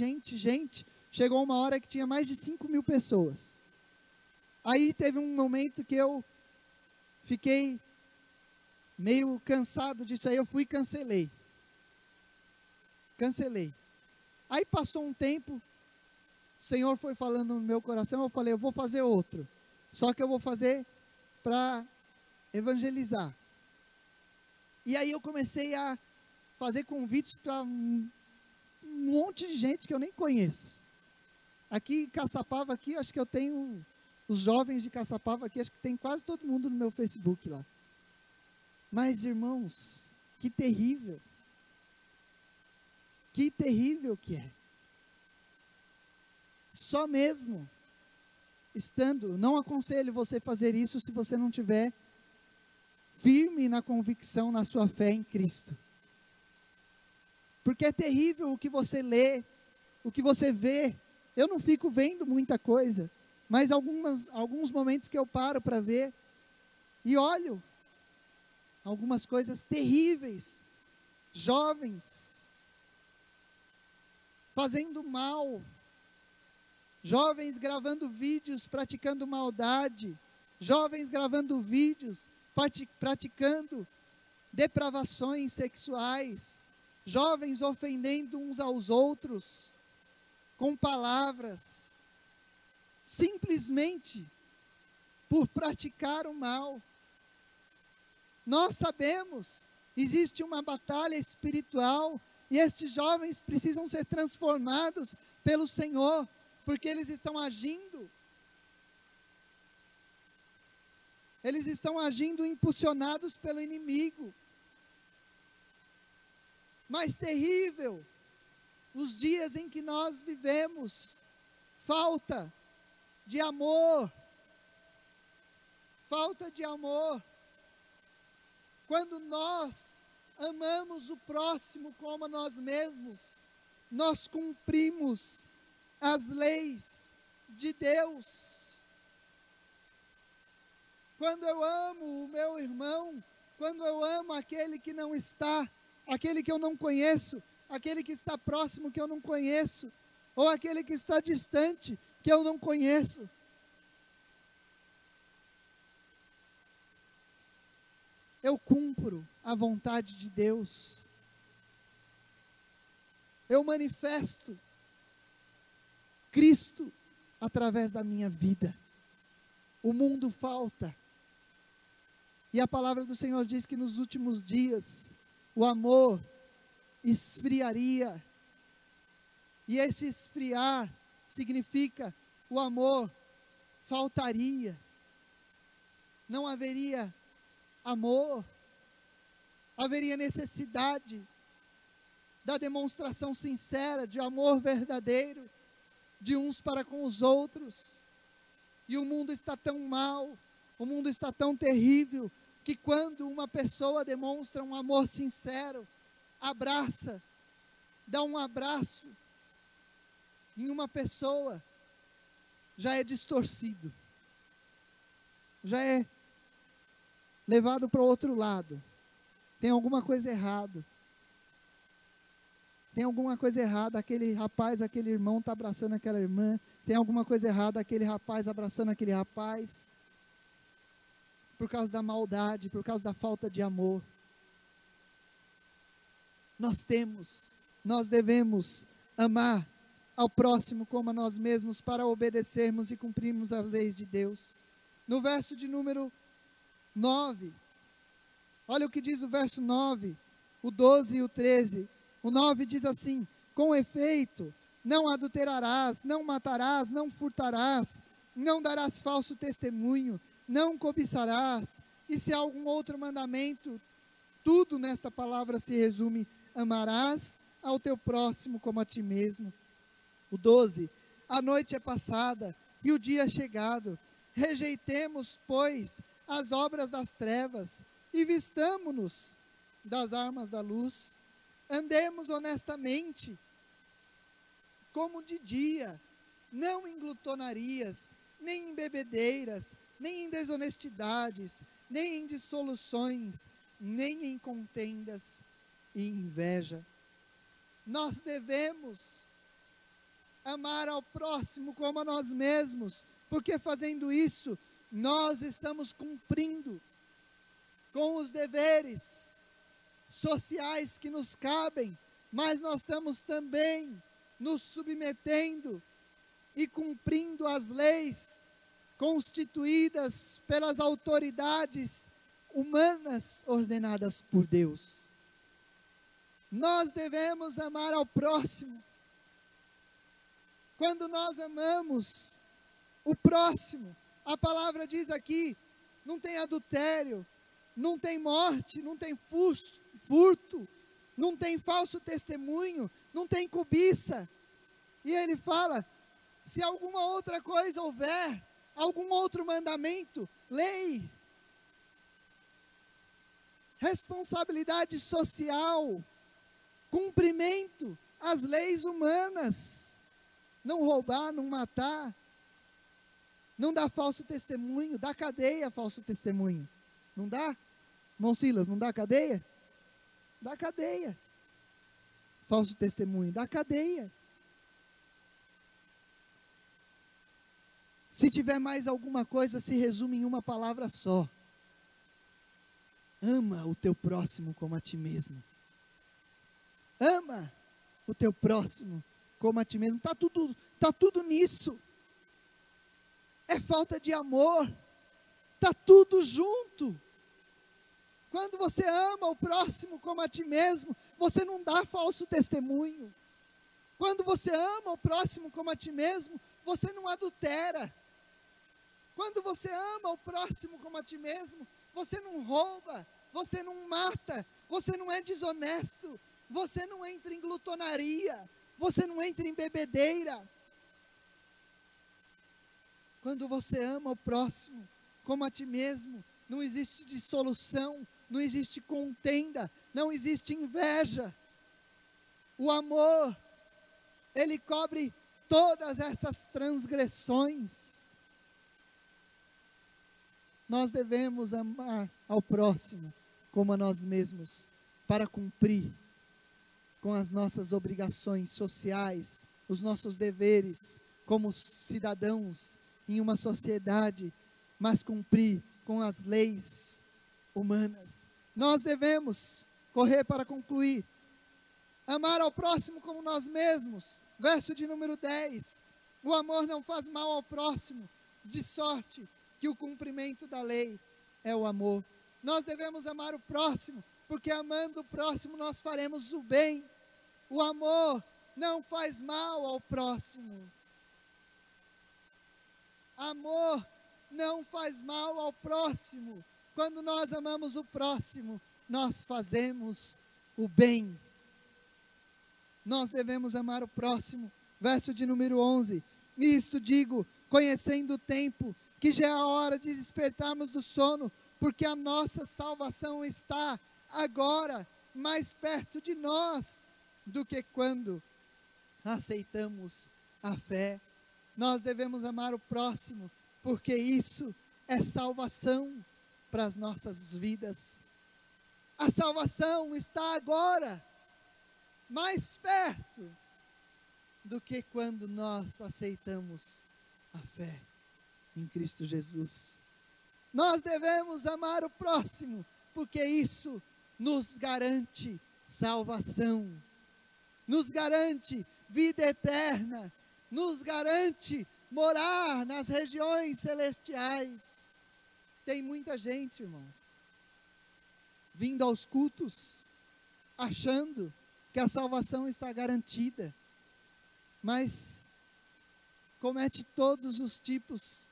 chegou uma hora que tinha mais de 5.000 pessoas. Aí teve um momento que eu fiquei meio cansado disso aí, eu fui e cancelei. Aí passou um tempo, o Senhor foi falando no meu coração, eu falei, eu vou fazer outro. Só que eu vou fazer para evangelizar. E aí eu comecei a fazer convites para um monte de gente que eu nem conheço. Aqui em Caçapava, aqui, acho que eu tenho os jovens de Caçapava aqui, acho que tem quase todo mundo no meu Facebook lá. Mas, irmãos, que terrível. Que terrível que é. Só mesmo estando, não aconselho você fazer isso se você não tiver firme na convicção, na sua fé em Cristo. Porque é terrível o que você lê, o que você vê. Eu não fico vendo muita coisa, mas alguns momentos que eu paro para ver e olho algumas coisas terríveis. Jovens fazendo mal, jovens gravando vídeos praticando maldade, jovens gravando vídeos praticando depravações sexuais, jovens ofendendo uns aos outros com palavras, simplesmente por praticar o mal. Nós sabemos, existe uma batalha espiritual e estes jovens precisam ser transformados pelo Senhor, porque eles estão agindo impulsionados pelo inimigo. Mas terrível, os dias em que nós vivemos, falta de amor, quando nós amamos o próximo como a nós mesmos, nós cumprimos as leis de Deus. Quando eu amo o meu irmão, quando eu amo aquele que não está, aquele que eu não conheço, aquele que está próximo que eu não conheço, ou aquele que está distante que eu não conheço, eu cumpro a vontade de Deus. Eu manifesto Cristo através da minha vida. O mundo falta. E a palavra do Senhor diz que nos últimos dias o amor esfriaria. E esse esfriar significa o amor faltaria. Não haveria amor. Haveria necessidade da demonstração sincera de amor verdadeiro de uns para com os outros. E o mundo está tão mal, o mundo está tão terrível, que quando uma pessoa demonstra um amor sincero, abraça, dá um abraço em uma pessoa, já é distorcido, já é levado para o outro lado. Tem alguma coisa errada. Tem alguma coisa errada, aquele rapaz, aquele irmão está abraçando aquela irmã. Tem alguma coisa errada, aquele rapaz abraçando aquele rapaz. Por causa da maldade, por causa da falta de amor. Nós devemos amar ao próximo como a nós mesmos para obedecermos e cumprirmos as leis de Deus. No verso de número 9, olha o que diz o verso 9, o 12 e o 13. O 9 diz assim: com efeito, não adulterarás, não matarás, não furtarás, não darás falso testemunho, não cobiçarás. E se há algum outro mandamento, tudo nesta palavra se resume: amarás ao teu próximo como a ti mesmo. O 12, a noite é passada e o dia é chegado. Rejeitemos, pois, as obras das trevas e vistamo-nos das armas da luz. Andemos honestamente, como de dia, não em glutonarias, nem em bebedeiras, nem em desonestidades, nem em dissoluções, nem em contendas e inveja. Nós devemos amar ao próximo como a nós mesmos, porque fazendo isso, nós estamos cumprindo com os deveres sociais que nos cabem, mas nós estamos também nos submetendo e cumprindo as leis constituídas pelas autoridades humanas ordenadas por Deus. Nós devemos amar ao próximo. Quando nós amamos o próximo, a palavra diz aqui, não tem adultério, não tem morte, não tem furto, não tem falso testemunho, não tem cobiça. E ele fala, se alguma outra coisa houver, algum outro mandamento, lei, responsabilidade social, cumprimento às leis humanas, não roubar, não matar, não dar falso testemunho, dá cadeia falso testemunho, não dá? Irmão Silas, não dá cadeia? Dá cadeia. Falso testemunho, dá cadeia. Se tiver mais alguma coisa, se resume em uma palavra só: ama o teu próximo como a ti mesmo. Ama o teu próximo como a ti mesmo. Tá tudo nisso. É falta de amor. Tá tudo junto. Quando você ama o próximo como a ti mesmo, você não dá falso testemunho. Quando você ama o próximo como a ti mesmo, você não adultera. Quando você ama o próximo como a ti mesmo, você não rouba, você não mata, você não é desonesto, você não entra em glutonaria, você não entra em bebedeira. Quando você ama o próximo como a ti mesmo, não existe dissolução, não existe contenda, não existe inveja. O amor, ele cobre todas essas transgressões. Nós devemos amar ao próximo como a nós mesmos, para cumprir com as nossas obrigações sociais, os nossos deveres como cidadãos em uma sociedade, mas cumprir com as leis humanas. Nós devemos, correr para concluir, amar ao próximo como nós mesmos. Verso de número 10. O amor não faz mal ao próximo, de sorte que o cumprimento da lei é o amor. Nós devemos amar o próximo, porque amando o próximo nós faremos o bem. O amor não faz mal ao próximo. Amor não faz mal ao próximo. Quando nós amamos o próximo, nós fazemos o bem. Nós devemos amar o próximo. Verso de número 11. Isto digo, conhecendo o tempo, que já é a hora de despertarmos do sono, porque a nossa salvação está agora mais perto de nós do que quando aceitamos a fé. Nós devemos amar o próximo, porque isso é salvação para as nossas vidas. A salvação está agora mais perto do que quando nós aceitamos a fé em Cristo Jesus. Nós devemos amar o próximo, porque isso nos garante salvação, nos garante vida eterna, nos garante morar nas regiões celestiais. Tem muita gente, irmãos, vindo aos cultos, achando que a salvação está garantida, mas comete todos os tipos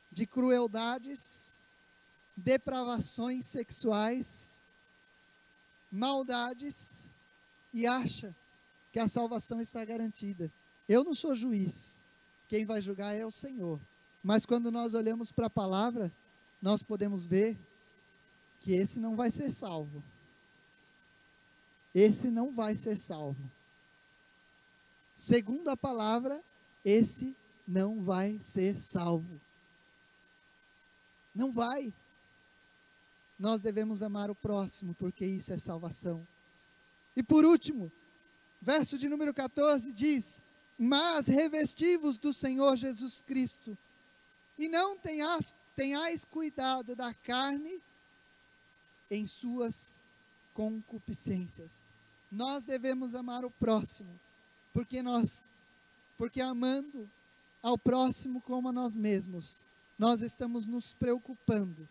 de crueldades, depravações sexuais, maldades, e acha que a salvação está garantida. Eu não sou juiz, quem vai julgar é o Senhor. Mas quando nós olhamos para a palavra, nós podemos ver que esse não vai ser salvo. Esse não vai ser salvo. Segundo a palavra, esse não vai ser salvo. Não vai. Nós devemos amar o próximo, porque isso é salvação. E por último, verso de número 14 diz: mas revesti-vos do Senhor Jesus Cristo, e não tenhais cuidado da carne em suas concupiscências. Nós devemos amar o próximo, porque amando ao próximo como a nós mesmos, nós estamos nos preocupando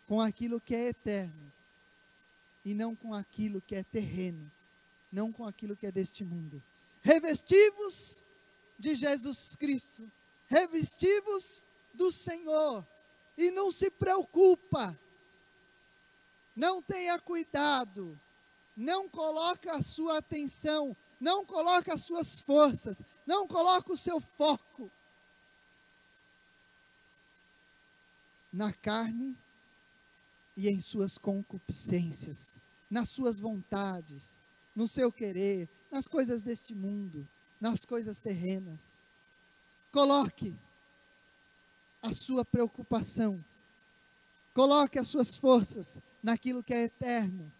com aquilo que é eterno, e não com aquilo que é terreno, não com aquilo que é deste mundo. Revesti-vos de Jesus Cristo, revesti-vos do Senhor, e não se preocupa, não tenha cuidado, não coloca a sua atenção, não coloca as suas forças, não coloca o seu foco na carne e em suas concupiscências, nas suas vontades, no seu querer, nas coisas deste mundo, nas coisas terrenas. Coloque a sua preocupação, coloque as suas forças naquilo que é eterno.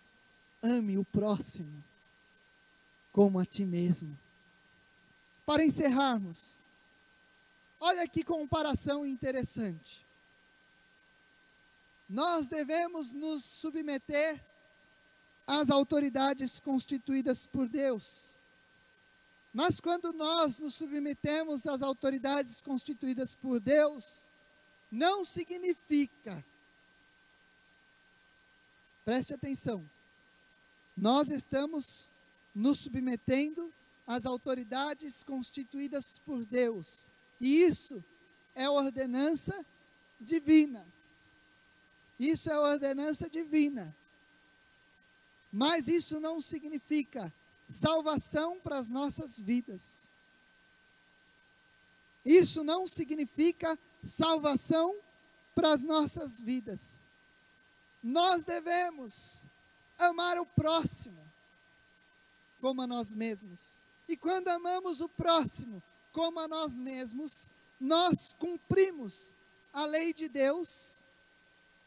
Ame o próximo como a ti mesmo. Para encerrarmos, olha que comparação interessante. Nós devemos nos submeter às autoridades constituídas por Deus. Mas quando nós nos submetemos às autoridades constituídas por Deus, não significa, preste atenção, nós estamos nos submetendo às autoridades constituídas por Deus, e isso é ordenança divina. Isso é ordenança divina. Mas isso não significa salvação para as nossas vidas. Isso não significa salvação para as nossas vidas. Nós devemos amar o próximo como a nós mesmos. E quando amamos o próximo como a nós mesmos, nós cumprimos a lei de Deus,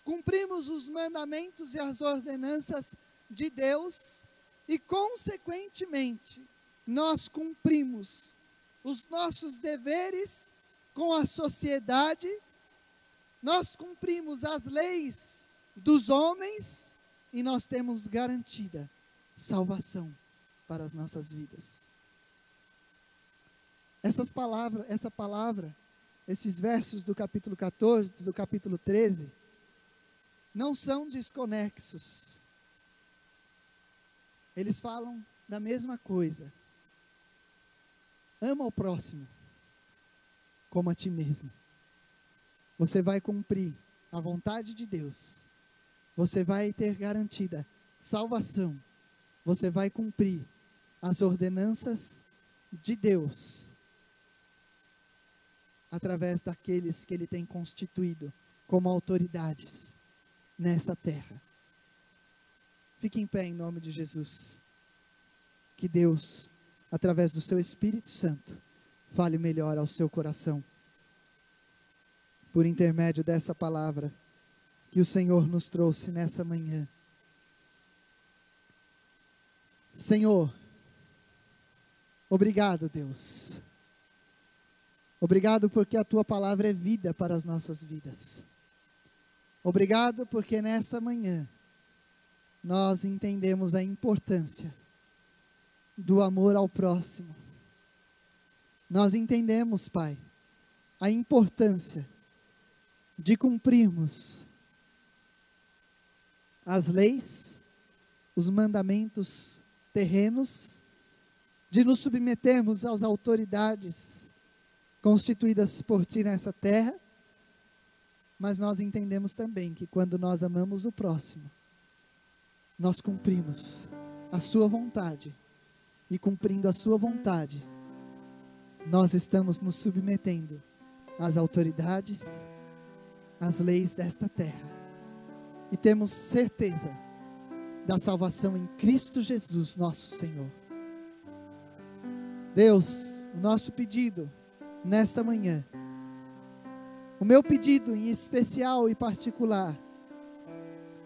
cumprimos os mandamentos e as ordenanças de Deus, e consequentemente nós cumprimos os nossos deveres com a sociedade, nós cumprimos as leis dos homens, e nós temos garantida salvação para as nossas vidas. Essa palavra, esses versos do capítulo 14, do capítulo 13, não são desconexos. Eles falam da mesma coisa. Ama o próximo como a ti mesmo. Você vai cumprir a vontade de Deus. Você vai ter garantida salvação. Você vai cumprir as ordenanças de Deus através daqueles que Ele tem constituído como autoridades nessa terra. Fique em pé em nome de Jesus. Que Deus, através do seu Espírito Santo, fale melhor ao seu coração. Por intermédio dessa palavra que o Senhor nos trouxe nessa manhã. Senhor, obrigado, Deus. Obrigado porque a tua palavra é vida para as nossas vidas. Obrigado porque nessa manhã nós entendemos a importância do amor ao próximo. Nós entendemos, Pai, a importância de cumprirmos as leis, os mandamentos terrenos, de nos submetermos às autoridades constituídas por Ti nessa terra, mas nós entendemos também que quando nós amamos o próximo, nós cumprimos a Sua vontade, e cumprindo a Sua vontade, nós estamos nos submetendo às autoridades, às leis desta terra, e temos certeza da salvação em Cristo Jesus, nosso Senhor. Deus, o nosso pedido nesta manhã, o meu pedido em especial e particular,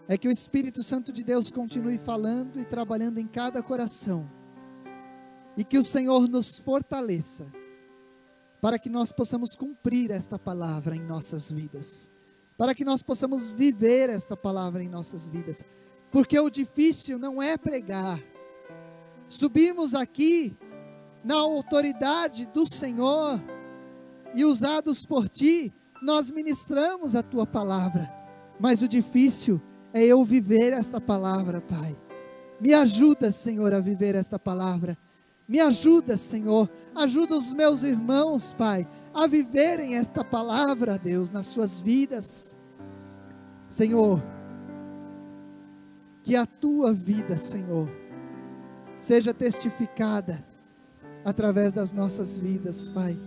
é que o Espírito Santo de Deus continue falando e trabalhando em cada coração, e que o Senhor nos fortaleça, para que nós possamos cumprir esta palavra em nossas vidas, para que nós possamos viver esta palavra em nossas vidas, porque o difícil não é pregar. Subimos aqui na autoridade do Senhor, e usados por Ti, nós ministramos a Tua palavra, mas o difícil é eu viver esta palavra, Pai. Me ajuda, Senhor, a viver esta palavra. Me ajuda, Senhor, ajuda os meus irmãos, Pai, a viverem esta palavra, Deus, nas suas vidas. Senhor, que a Tua vida, Senhor, seja testificada através das nossas vidas, Pai.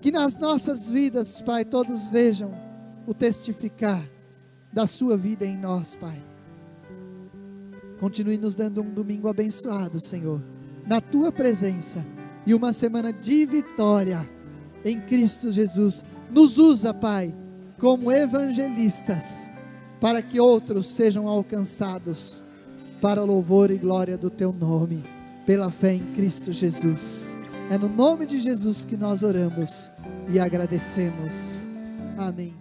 Que nas nossas vidas, Pai, todos vejam o testificar da Sua vida em nós, Pai. Continue nos dando um domingo abençoado, Senhor, na Tua presença, e uma semana de vitória em Cristo Jesus. Nos usa, Pai, como evangelistas, para que outros sejam alcançados para o louvor e glória do Teu nome, pela fé em Cristo Jesus. É no nome de Jesus que nós oramos e agradecemos. Amém.